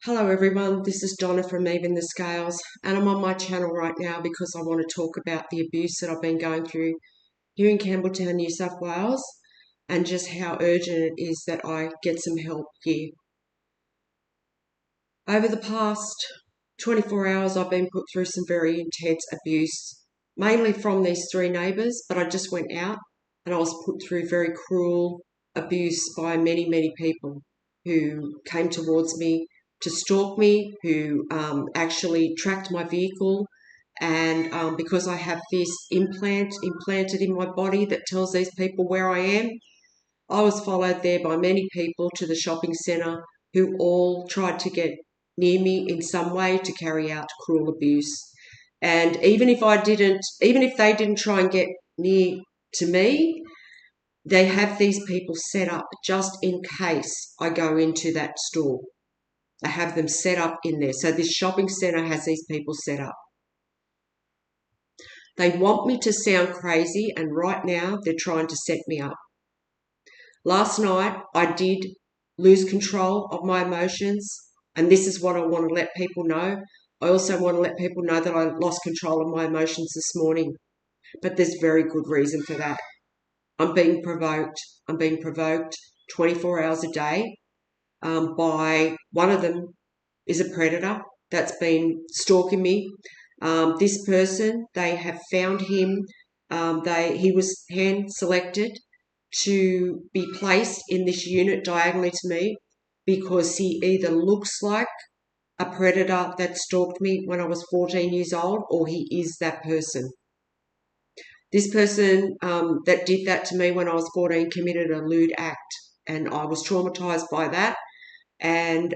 Hello everyone, this is Donna from Even the Scales, and I'm on my channel right now because I want to talk about the abuse that I've been going through here in Campbelltown, New South Wales, and just how urgent it is that I get some help here. Over the past 24 hours, I've been put through some very intense abuse, mainly from these three neighbours, but I just went out and I was put through very cruel abuse by many, many people who came towards me to stalk me, who actually tracked my vehicle. And because I have this implanted in my body that tells these people where I am, I was followed there by many people to the shopping centre who all tried to get near me in some way to carry out cruel abuse. And even if they didn't try and get near to me, they have these people set up just in case I go into that store. They have them set up in there. So this shopping centre has these people set up. They want me to sound crazy, and right now they're trying to set me up. Last night I did lose control of my emotions, and this is what I want to let people know. I also want to let people know that I lost control of my emotions this morning, but there's very good reason for that. I'm being provoked. I'm being provoked 24 hours a day by one of them is a predator that's been stalking me. This person, they have found him. He was hand selected to be placed in this unit diagonally to me because he either looks like a predator that stalked me when I was 14 years old, or he is that person. This person that did that to me when I was 14 committed a lewd act, and I was traumatized by that. And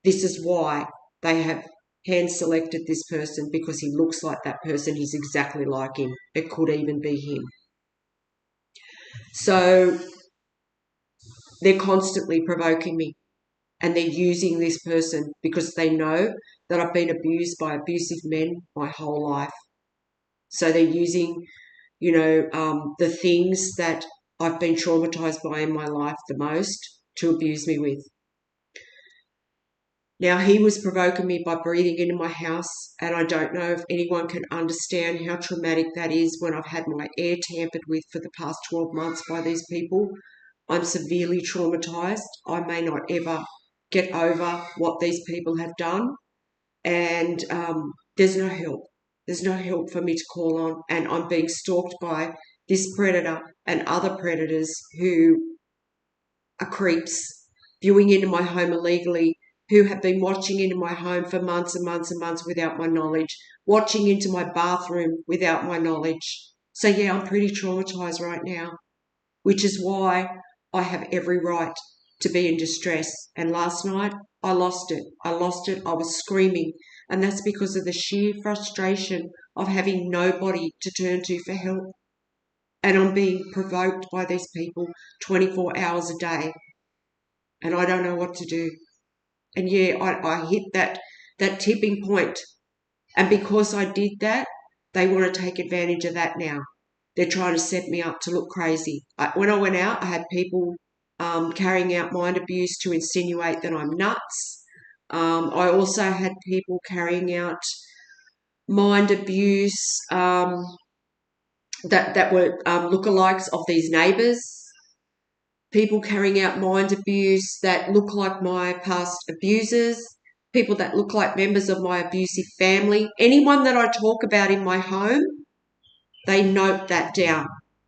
this is why they have hand selected this person, because he looks like that person. He's exactly like him. It could even be him. So they're constantly provoking me, and they're using this person because they know that I've been abused by abusive men my whole life. So they're using, the things that I've been traumatized by in my life the most to abuse me with. Now, he was provoking me by breathing into my house, and I don't know if anyone can understand how traumatic that is when I've had my air tampered with for the past 12 months by these people. I'm severely traumatized. I may not ever get over what these people have done, and there's no help. There's no help for me to call on, and I'm being stalked by this predator and other predators who are creeps, viewing into my home illegally, who have been watching into my home for months and months and months without my knowledge, watching into my bathroom without my knowledge. So yeah, I'm pretty traumatized right now, which is why I have every right to be in distress. And last night, I lost it. I was screaming. And that's because of the sheer frustration of having nobody to turn to for help. And I'm being provoked by these people 24 hours a day. And I don't know what to do. And yeah, I hit that tipping point. And because I did that, they want to take advantage of that now. They're trying to set me up to look crazy. When I went out, I had people carrying out mind abuse to insinuate that I'm nuts. I also had people carrying out mind abuse that were lookalikes of these neighbours. People carrying out mind abuse that look like my past abusers, people that look like members of my abusive family. Anyone that I talk about in my home, they note that down.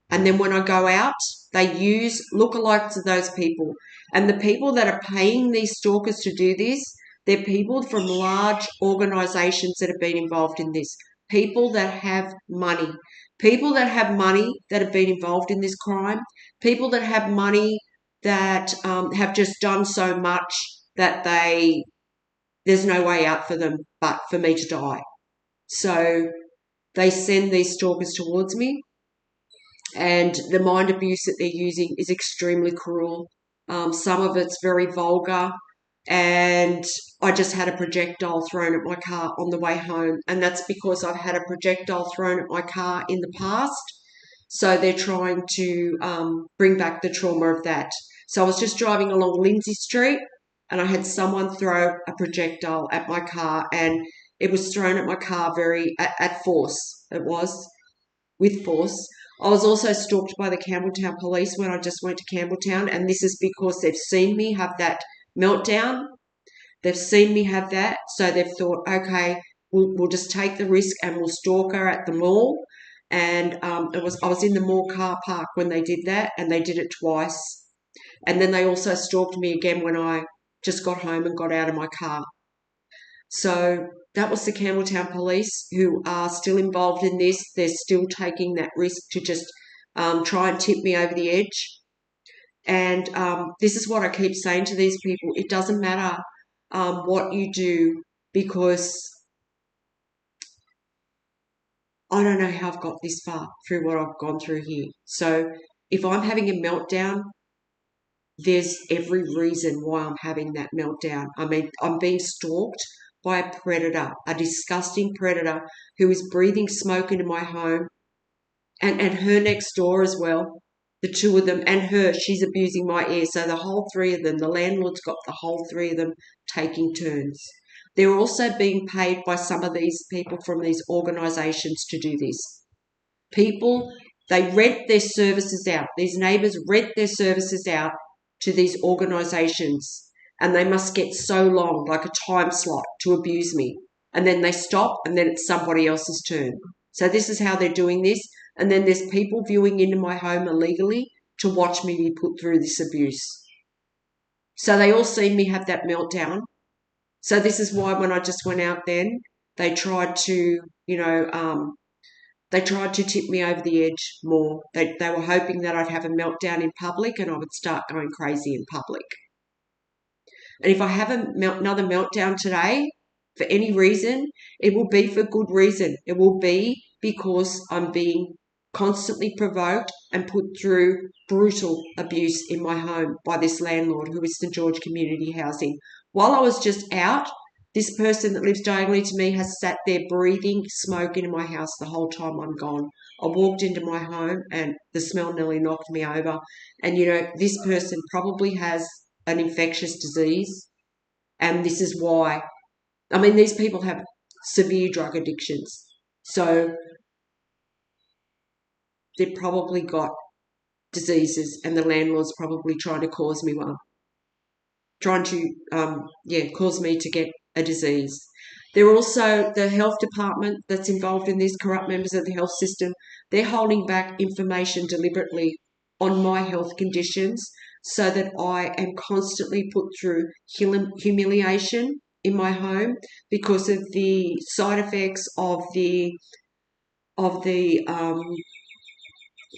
And then when I go out, they use lookalikes of those people. And the people that are paying these stalkers to do this, they're people from large organisations that have been involved in this, people that have money. People that have money that have been involved in this crime, people that have money that have just done so much that there's no way out for them but for me to die. So they send these stalkers towards me, and the mind abuse that they're using is extremely cruel. Some of it's very vulgar, and I just had a projectile thrown at my car on the way home, and that's because I've had a projectile thrown at my car in the past. So they're trying to bring back the trauma of that. So I was just driving along Lindsay Street and I had someone throw a projectile at my car, and it was thrown at my car at force. It was with force. I was also stalked by the Campbelltown police when I just went to Campbelltown, and this is because they've seen me have that meltdown. They've seen me have that, so they've thought, okay, we'll just take the risk and we'll stalk her at the mall. And I was in the mall car park when they did that, and they did it twice. And then they also stalked me again when I just got home and got out of my car. So that was the Campbelltown police, who are still involved in this. They're still taking that risk to just try and tip me over the edge. And this is what I keep saying to these people. It doesn't matter what you do, because I don't know how I've got this far through what I've gone through here. So if I'm having a meltdown, there's every reason why I'm having that meltdown. I mean, I'm being stalked by a predator, a disgusting predator who is breathing smoke into my home, and her next door as well. The two of them, and her, she's abusing my ear. So the whole three of them, the landlord's got the whole three of them taking turns. They're also being paid by some of these people from these organisations to do this. People, they rent their services out. These neighbours rent their services out to these organisations, and they must get so long, like a time slot, to abuse me. And then they stop, and then it's somebody else's turn. So this is how they're doing this. And then there's people viewing into my home illegally to watch me be put through this abuse. So they all see me have that meltdown. So this is why when I just went out then, they tried to, they tried to tip me over the edge more. They were hoping that I'd have a meltdown in public and I would start going crazy in public. And if I have another meltdown today, for any reason, it will be for good reason. It will be because I'm being constantly provoked and put through brutal abuse in my home by this landlord, who is St George Community Housing. While I was just out, this person that lives diagonally to me has sat there breathing smoke into my house the whole time I'm gone. I walked into my home and the smell nearly knocked me over. And, this person probably has an infectious disease, and this is why. I mean, these people have severe drug addictions. So they've probably got diseases, and the landlord's probably trying to cause me one. Trying to, cause me to get a disease. They're also, the health department that's involved in this, corrupt members of the health system, they're holding back information deliberately on my health conditions so that I am constantly put through humiliation in my home because of the side effects of the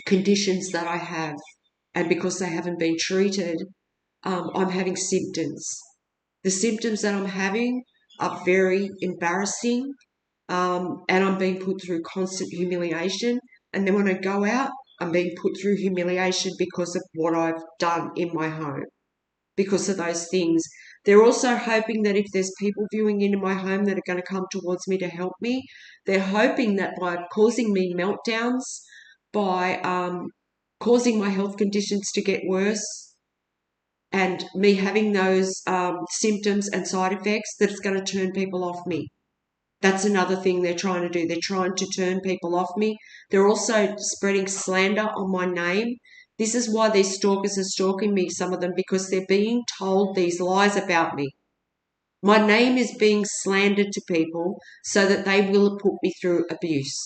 conditions that I have, and because they haven't been treated, I'm having symptoms. The symptoms that I'm having are very embarrassing, and I'm being put through constant humiliation. And then when I go out, I'm being put through humiliation because of what I've done in my home, because of those things. They're also hoping that if there's people viewing into my home that are going to come towards me to help me, they're hoping that by causing me meltdowns, by causing my health conditions to get worse, and me having those symptoms and side effects, that it's going to turn people off me. That's another thing they're trying to do. They're trying to turn people off me. They're also spreading slander on my name. This is why these stalkers are stalking me, some of them, because they're being told these lies about me. My name is being slandered to people so that they will put me through abuse.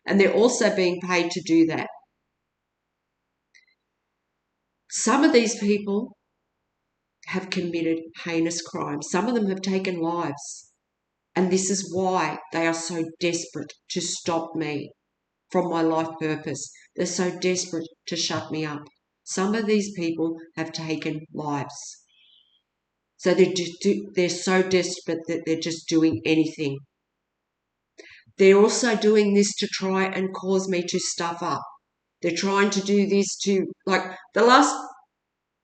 And they're also being paid to do that. Some of these people have committed heinous crimes. Some of them have taken lives. And this is why they are so desperate to stop me from my life purpose. They're so desperate to shut me up. Some of these people have taken lives. So they're so desperate that they're just doing anything. They're also doing this to try and cause me to stuff up. They're trying to do this to,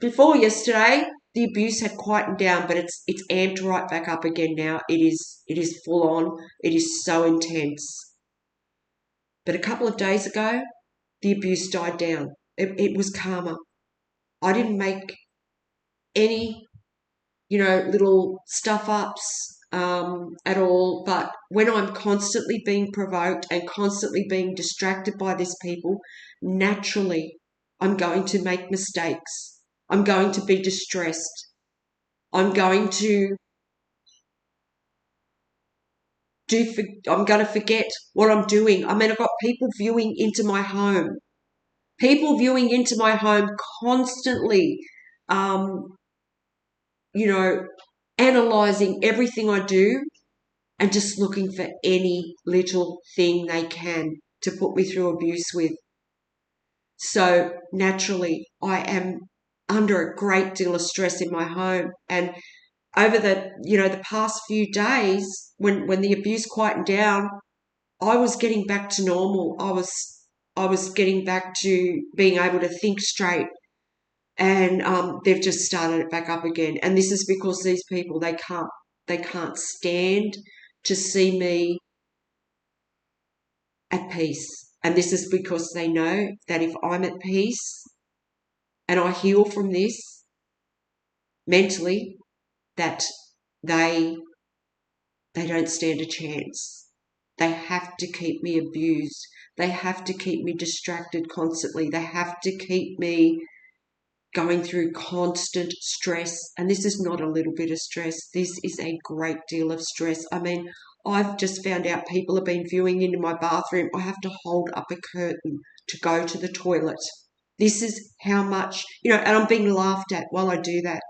before yesterday, the abuse had quietened down, but it's amped right back up again now. It is full on. It is so intense. But a couple of days ago, the abuse died down. It was calmer. I didn't make any little stuff ups at all. But when I'm constantly being provoked and constantly being distracted by these people, naturally I'm going to make mistakes. I'm going to be distressed. I'm going to I'm going to forget what I'm doing. I mean, I've got people viewing into my home. People viewing into my home constantly, um, analysing everything I do and just looking for any little thing they can to put me through abuse with. So naturally, I am under a great deal of stress in my home. And over the past few days, when the abuse quietened down, I was getting back to normal. I was getting back to being able to think straight, and they've just started it back up again. And this is because these people, they can't stand to see me at peace. And this is because they know that if I'm at peace and I heal from this mentally, that they don't stand a chance. They have to keep me abused. They have to keep me distracted constantly. They have to keep me going through constant stress. And this is not a little bit of stress. This is a great deal of stress. I mean, I've just found out people have been viewing into my bathroom. I have to hold up a curtain to go to the toilet. This is how much, and I'm being laughed at while I do that.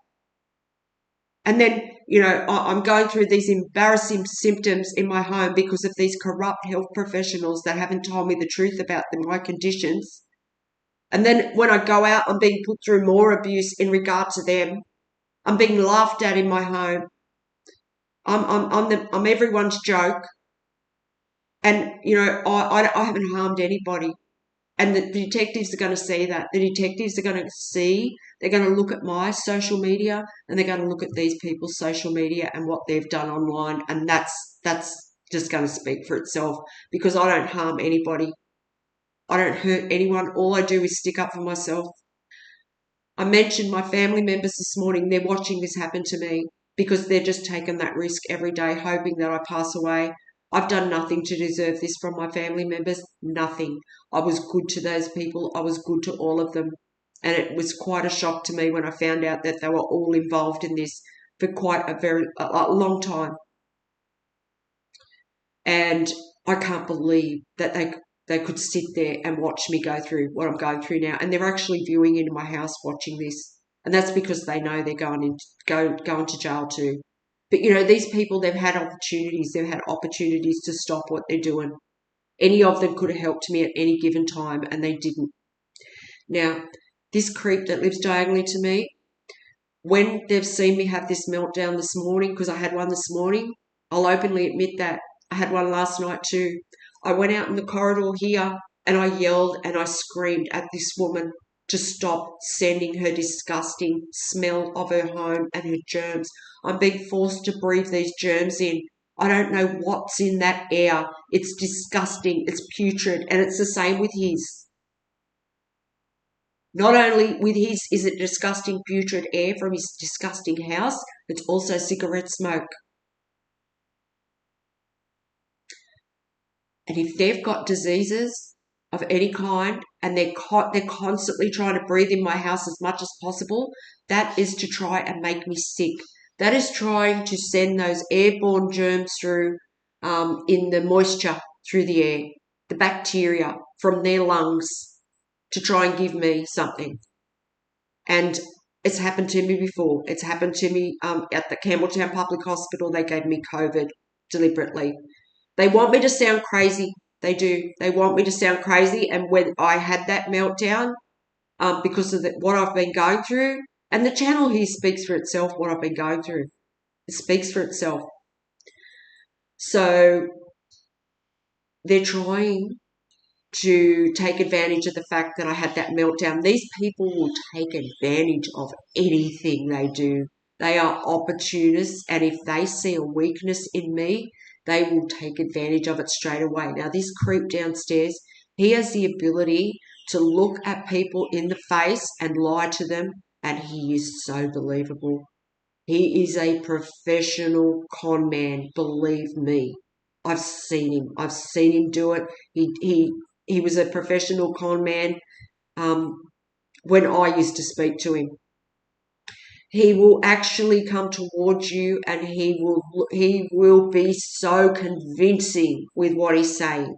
And then, I'm going through these embarrassing symptoms in my home because of these corrupt health professionals that haven't told me the truth about my conditions. And then when I go out, I'm being put through more abuse in regard to them. I'm being laughed at in my home. I'm everyone's joke. And, I haven't harmed anybody. And the detectives are going to see that. The detectives are going to see, they're going to look at my social media, and they're going to look at these people's social media and what they've done online. And that's just going to speak for itself, because I don't harm anybody. I don't hurt anyone. All I do is stick up for myself. I mentioned my family members this morning. They're watching this happen to me because they're just taking that risk every day, hoping that I pass away. I've done nothing to deserve this from my family members, nothing. I was good to those people. I was good to all of them. And it was quite a shock to me when I found out that they were all involved in this for quite a long time. And I can't believe that they could sit there and watch me go through what I'm going through now. And they're actually viewing into my house watching this. And that's because they know they're going to jail too. But, these people, they've had opportunities. They've had opportunities to stop what they're doing. Any of them could have helped me at any given time, and they didn't. Now, this creep that lives diagonally to me, when they've seen me have this meltdown this morning, because I had one this morning, I'll openly admit that. I had one last night too. I went out in the corridor here and I yelled and I screamed at this woman to stop sending her disgusting smell of her home and her germs. I'm being forced to breathe these germs in. I don't know what's in that air. It's disgusting. It's putrid. And it's the same with his. Not only with his is it disgusting putrid air from his disgusting house, it's also cigarette smoke. And if they've got diseases of any kind and they're constantly trying to breathe in my house as much as possible, that is to try and make me sick. That is trying to send those airborne germs through in the moisture through the air, the bacteria from their lungs, to try and give me something. And it's happened to me before. It's happened to me at the Campbelltown Public Hospital. They gave me COVID deliberately. They want me to sound crazy. They do. They want me to sound crazy. And when I had that meltdown, because of what I've been going through, and the channel here speaks for itself, what I've been going through. It speaks for itself. So they're trying to take advantage of the fact that I had that meltdown. These people will take advantage of anything they do. They are opportunists, and if they see a weakness in me, they will take advantage of it straight away. Now, this creep downstairs, he has the ability to look at people in the face and lie to them, and he is so believable. He is a professional con man, believe me. I've seen him. I've seen him do it. He was a professional con man when I used to speak to him. He will actually come towards you and he will be so convincing with what he's saying.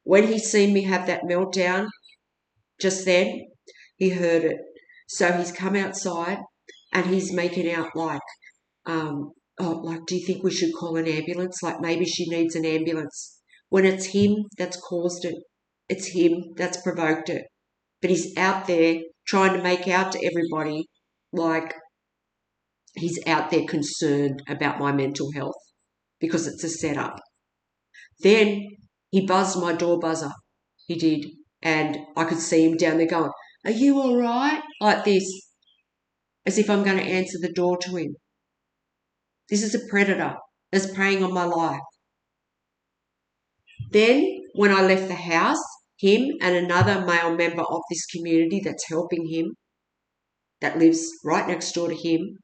When he seen me have that meltdown just then, he heard it. So he's come outside and he's making out like, oh, like, do you think we should call an ambulance? Like maybe she needs an ambulance. When it's him that's caused it. It's him that's provoked it. But he's out there trying to make out to everybody like he's out there concerned about my mental health because it's a setup. Then he buzzed my door buzzer. He did. And I could see him down there going, are you all right? Like this, as if I'm going to answer the door to him. This is a predator that's preying on my life. Then when I left the house, him and another male member of this community that's helping him, that lives right next door to him,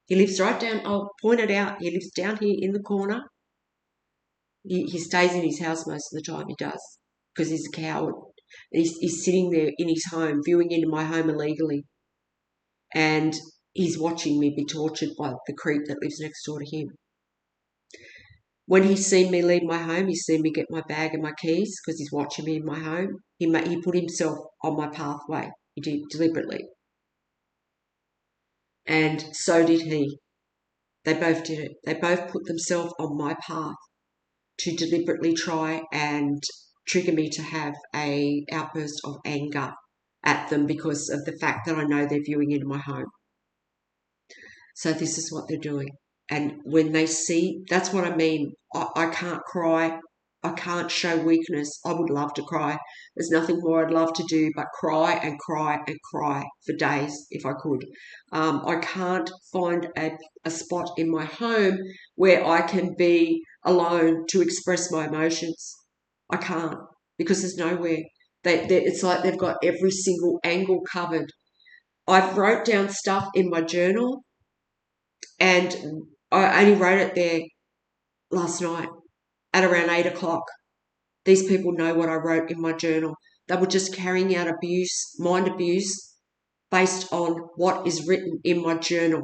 he lives right down, I'll point it out, he lives down here in the corner. He stays in his house most of the time, he does, because he's a coward. He's sitting there in his home, viewing into my home illegally, and he's watching me be tortured by the creep that lives next door to him. When he's seen me leave my home, he's seen me get my bag and my keys because he's watching me in my home. He put himself on my pathway. He did, deliberately. And so did he. They both did it. They both put themselves on my path to deliberately try and trigger me to have a outburst of anger at them because of the fact that I know they're viewing into my home. So this is what they're doing. And when they see, that's what I mean. I can't cry. I can't show weakness. I would love to cry. There's nothing more I'd love to do but cry and cry and cry for days if I could. I can't find a spot in my home where I can be alone to express my emotions. I can't because there's nowhere. It's like they've got every single angle covered. I've wrote down stuff in my journal and I only wrote it there last night at around 8 o'clock. These people know what I wrote in my journal. They were just carrying out abuse, mind abuse, based on what is written in my journal.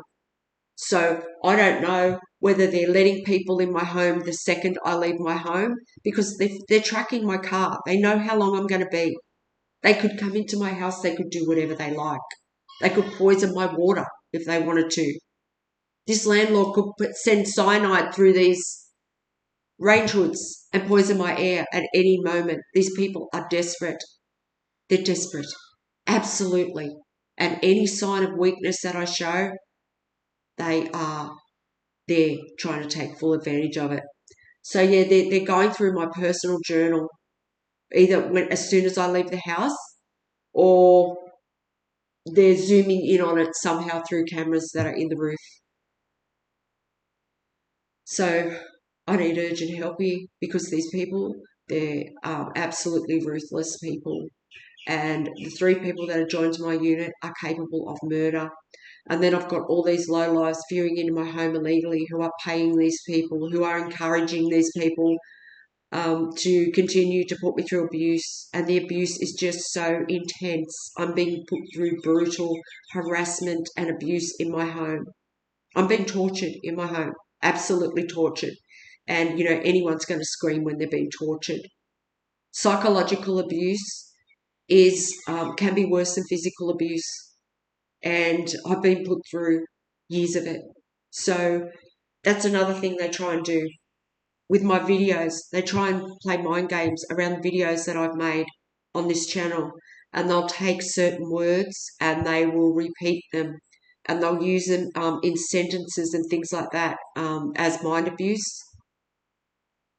So I don't know whether they're letting people in my home the second I leave my home because they're tracking my car. They know how long I'm going to be. They could come into my house. They could do whatever they like. They could poison my water if they wanted to. This landlord could send cyanide through these range hoods and poison my air at any moment. These people are desperate. They're desperate. Absolutely. And any sign of weakness that I show, they're trying to take full advantage of it. So, yeah, they're going through my personal journal either as soon as I leave the house or they're zooming in on it somehow through cameras that are in the roof. So I need urgent help here because these people, they're absolutely ruthless people. And the 3 people that have joined my unit are capable of murder. And then I've got all these lowlifes viewing into my home illegally who are paying these people, who are encouraging these people to continue to put me through abuse. And the abuse is just so intense. I'm being put through brutal harassment and abuse in my home. I'm being tortured in my home, absolutely tortured. And, anyone's going to scream when they're being tortured. Psychological abuse can be worse than physical abuse. And I've been put through years of it. So that's another thing they try and do. With my videos, they try and play mind games around the videos that I've made on this channel. And they'll take certain words and they will repeat them. And they'll use them in sentences and things like that as mind abuse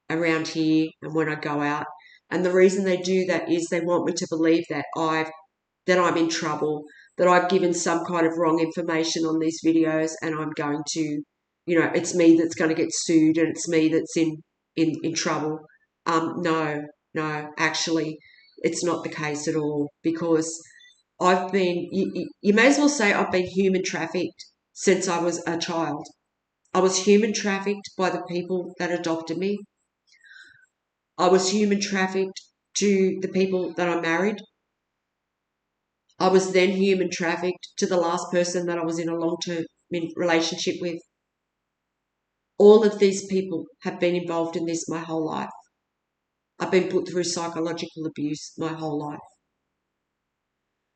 around here and when I go out. And the reason they do that is they want me to believe that I'm in trouble, that I've given some kind of wrong information on these videos and I'm going to, it's me that's going to get sued and it's me that's in trouble. No, actually, it's not the case at all because I've been, you may as well say I've been human trafficked since I was a child. I was human trafficked by the people that adopted me. I was human trafficked to the people that I married. I was then human trafficked to the last person that I was in a long-term relationship with. All of these people have been involved in this my whole life. I've been put through psychological abuse my whole life.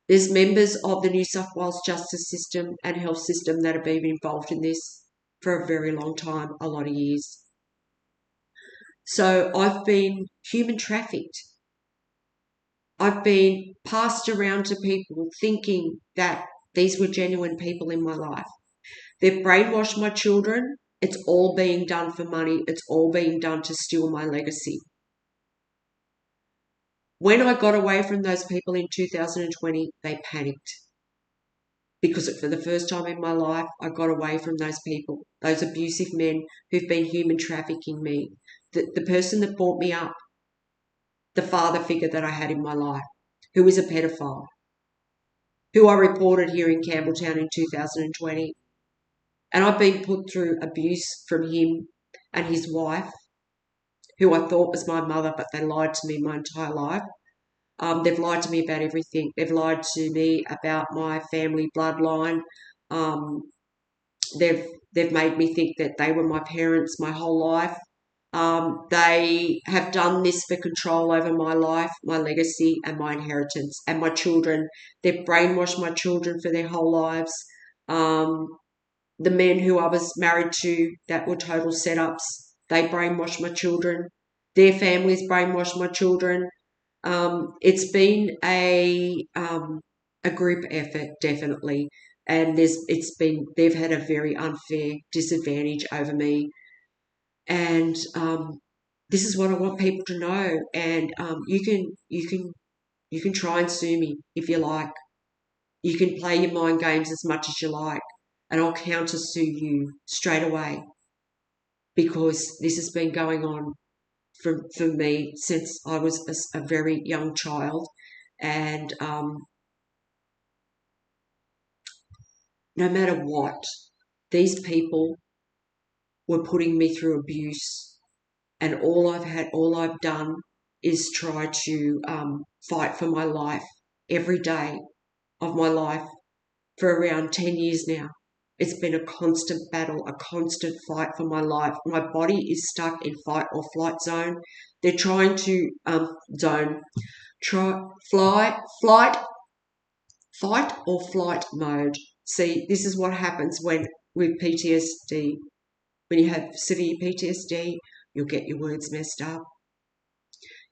There's members of the New South Wales justice system and health system that have been involved in this for a very long time, a lot of years. So I've been human trafficked. I've been passed around to people thinking that these were genuine people in my life. They've brainwashed my children. It's all being done for money. It's all being done to steal my legacy. When I got away from those people in 2020, they panicked. Because for the first time in my life, I got away from those people, those abusive men who've been human trafficking me. The person that brought me up, the father figure that I had in my life, who is a pedophile, who I reported here in Campbelltown in 2020. And I've been put through abuse from him and his wife, who I thought was my mother, but they lied to me my entire life. They've lied to me about everything. They've lied to me about my family bloodline. They've made me think that they were my parents my whole life. They have done this for control over my life, my legacy, and my inheritance, and my children. They've brainwashed my children for their whole lives. The men who I was married to that were total setups, they brainwashed my children. Their families brainwashed my children. It's been a group effort, definitely, and they've had a very unfair disadvantage over me, and this is what I want people to know. And you can try and sue me if you like. You can play your mind games as much as you like, and I'll counter sue you straight away, because this has been going on for me since I was a very young child. And no matter what, these people were putting me through abuse, and all I've done is try to fight for my life every day of my life for around 10 years now. It's been a constant battle, a constant fight for my life. My body is stuck in fight or flight zone. They're trying to fight or flight mode. See, this is what happens with PTSD. When you have severe PTSD, you'll get your words messed up.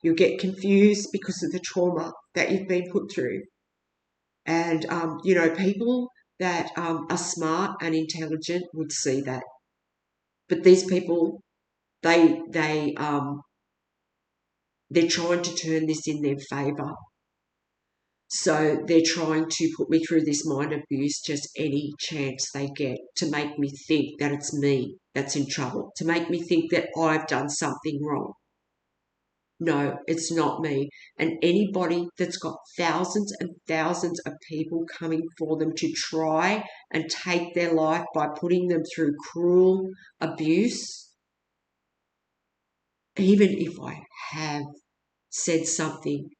You'll get confused because of the trauma that you've been put through. And, people that are smart and intelligent would see that. But these people, they're trying to turn this in their favour. So they're trying to put me through this mind abuse just any chance they get, to make me think that it's me that's in trouble, to make me think that I've done something wrong. No, it's not me. And anybody that's got thousands and thousands of people coming for them to try and take their life by putting them through cruel abuse, even if I have said something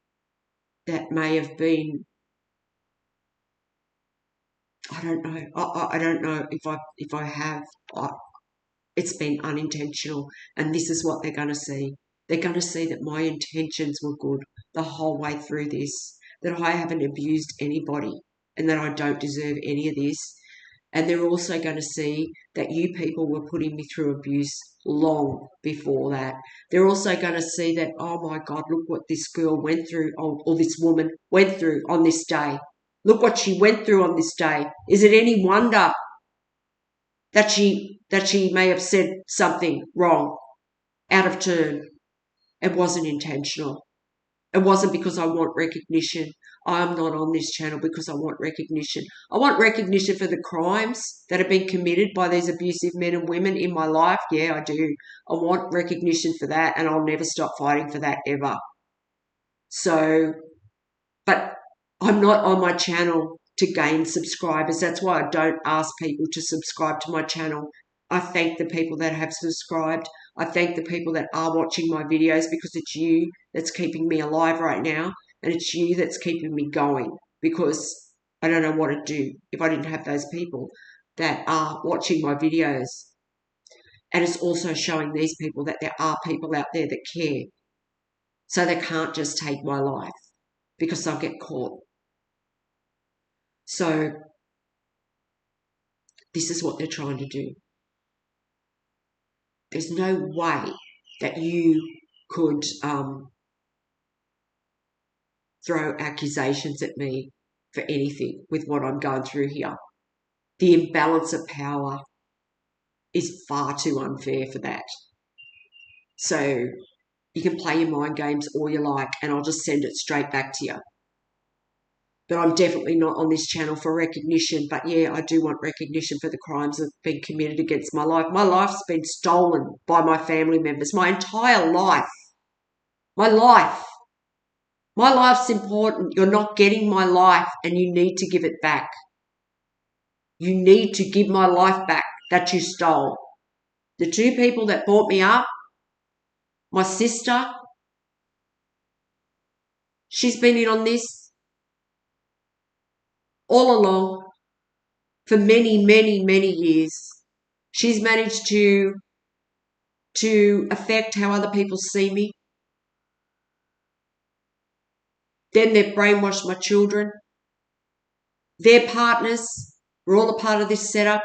that may have been, I don't know. I don't know if I have. It's been unintentional, and this is what they're going to see. They're going to see that my intentions were good the whole way through this, that I haven't abused anybody, and that I don't deserve any of this. And they're also going to see that you people were putting me through abuse long before that. They're also going to see that, oh my God, look what this girl went through, or this woman went through on this day. Look what she went through on this day. Is it any wonder that she may have said something wrong, out of turn? It wasn't intentional. It wasn't because I want recognition. I'm not on this channel because I want recognition. I want recognition for the crimes that have been committed by these abusive men and women in my life. Yeah, I do. I want recognition for that, and I'll never stop fighting for that ever. So, but I'm not on my channel to gain subscribers. That's why I don't ask people to subscribe to my channel. I thank the people that have subscribed. I thank the people that are watching my videos, because it's you that's keeping me alive right now, and it's you that's keeping me going, because I don't know what to do if I didn't have those people that are watching my videos. And it's also showing these people that there are people out there that care. So they can't just take my life, because they'll get caught. So this is what they're trying to do. There's no way that you could throw accusations at me for anything with what I'm going through here. The imbalance of power is far too unfair for that. So you can play your mind games all you like, and I'll just send it straight back to you. But I'm definitely not on this channel for recognition. But yeah, I do want recognition for the crimes that have been committed against my life. My life's been stolen by my family members. My entire life. My life. My life's important. You're not getting my life, and you need to give it back. You need to give my life back that you stole. The two people that brought me up, my sister, she's been in on this all along for many, many, many years. She's managed to affect how other people see me. Then they've brainwashed my children. Their partners are all a part of this setup.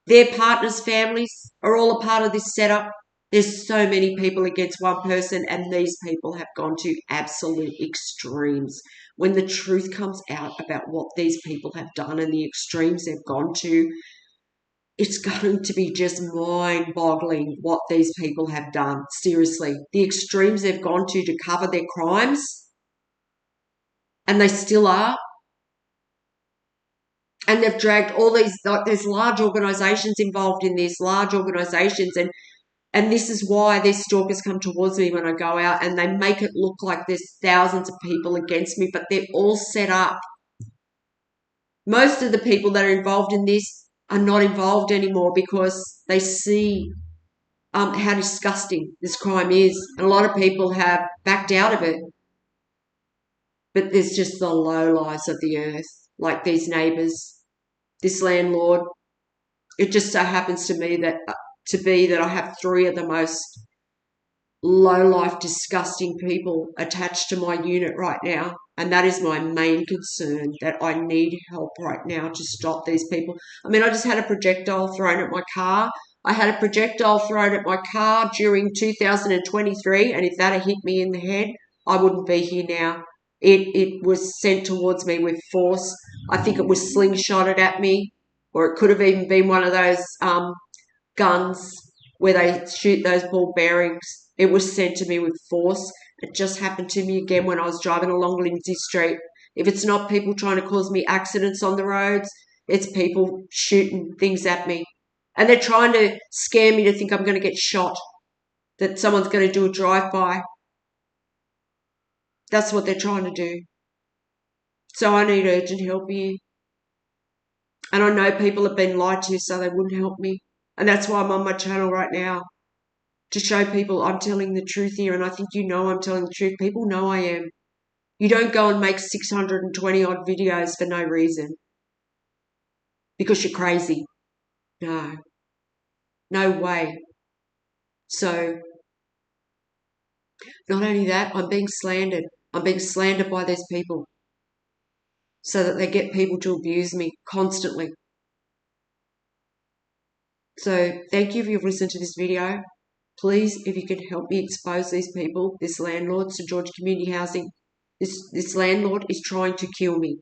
Their partners' families are all a part of this setup. There's so many people against one person, and these people have gone to absolute extremes. When the truth comes out about what these people have done and the extremes they've gone to, it's going to be just mind-boggling what these people have done. Seriously, the extremes they've gone to cover their crimes, and they still are. And they've dragged all these, like, there's large organisations involved in this, large organisations, and this is why these stalkers come towards me when I go out, and they make it look like there's thousands of people against me, but they're all set up. Most of the people that are involved in this are not involved anymore, because they see how disgusting this crime is, and a lot of people have backed out of it. But there's just the low lives of the earth, like these neighbours, this landlord. It just so happens to me that I have three of the most low-life, disgusting people attached to my unit right now, and that is my main concern, that I need help right now to stop these people. I mean, I just had a projectile thrown at my car. I had a projectile thrown at my car during 2023, and if that had hit me in the head, I wouldn't be here now. It was sent towards me with force. I think it was slingshotted at me, or it could have even been one of those guns where they shoot those ball bearings. It was sent to me with force. It just happened to me again when I was driving along Lindsay Street. If it's not people trying to cause me accidents on the roads, it's people shooting things at me. And they're trying to scare me to think I'm going to get shot, that someone's going to do a drive-by. That's what they're trying to do. So I need urgent help here. And I know people have been lied to, so they wouldn't help me. And that's why I'm on my channel right now, to show people I'm telling the truth here. And I think you know I'm telling the truth. People know I am. You don't go and make 620 odd videos for no reason, because you're crazy. No. No way. So not only that, I'm being slandered. I'm being slandered by these people, so that they get people to abuse me constantly. So thank you if you've listened to this video. Please, if you can help me expose these people, this landlord, St. George Community Housing, this landlord is trying to kill me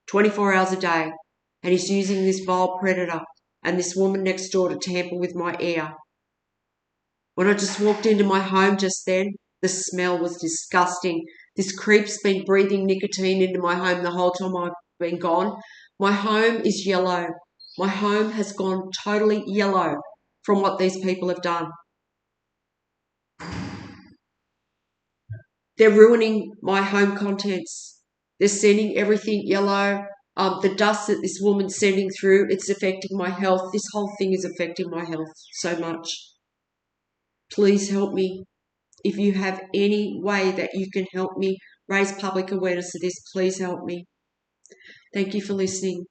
24 hours a day, and he's using this vile predator and this woman next door to tamper with my air. When I just walked into my home just then, the smell was disgusting. This creep's been breathing nicotine into my home the whole time I've been gone. My home is yellow. My home has gone totally yellow from what these people have done. They're ruining my home contents. They're sending everything yellow. The dust that this woman's sending through, it's affecting my health. This whole thing is affecting my health so much. Please help me. If you have any way that you can help me raise public awareness of this, please help me. Thank you for listening.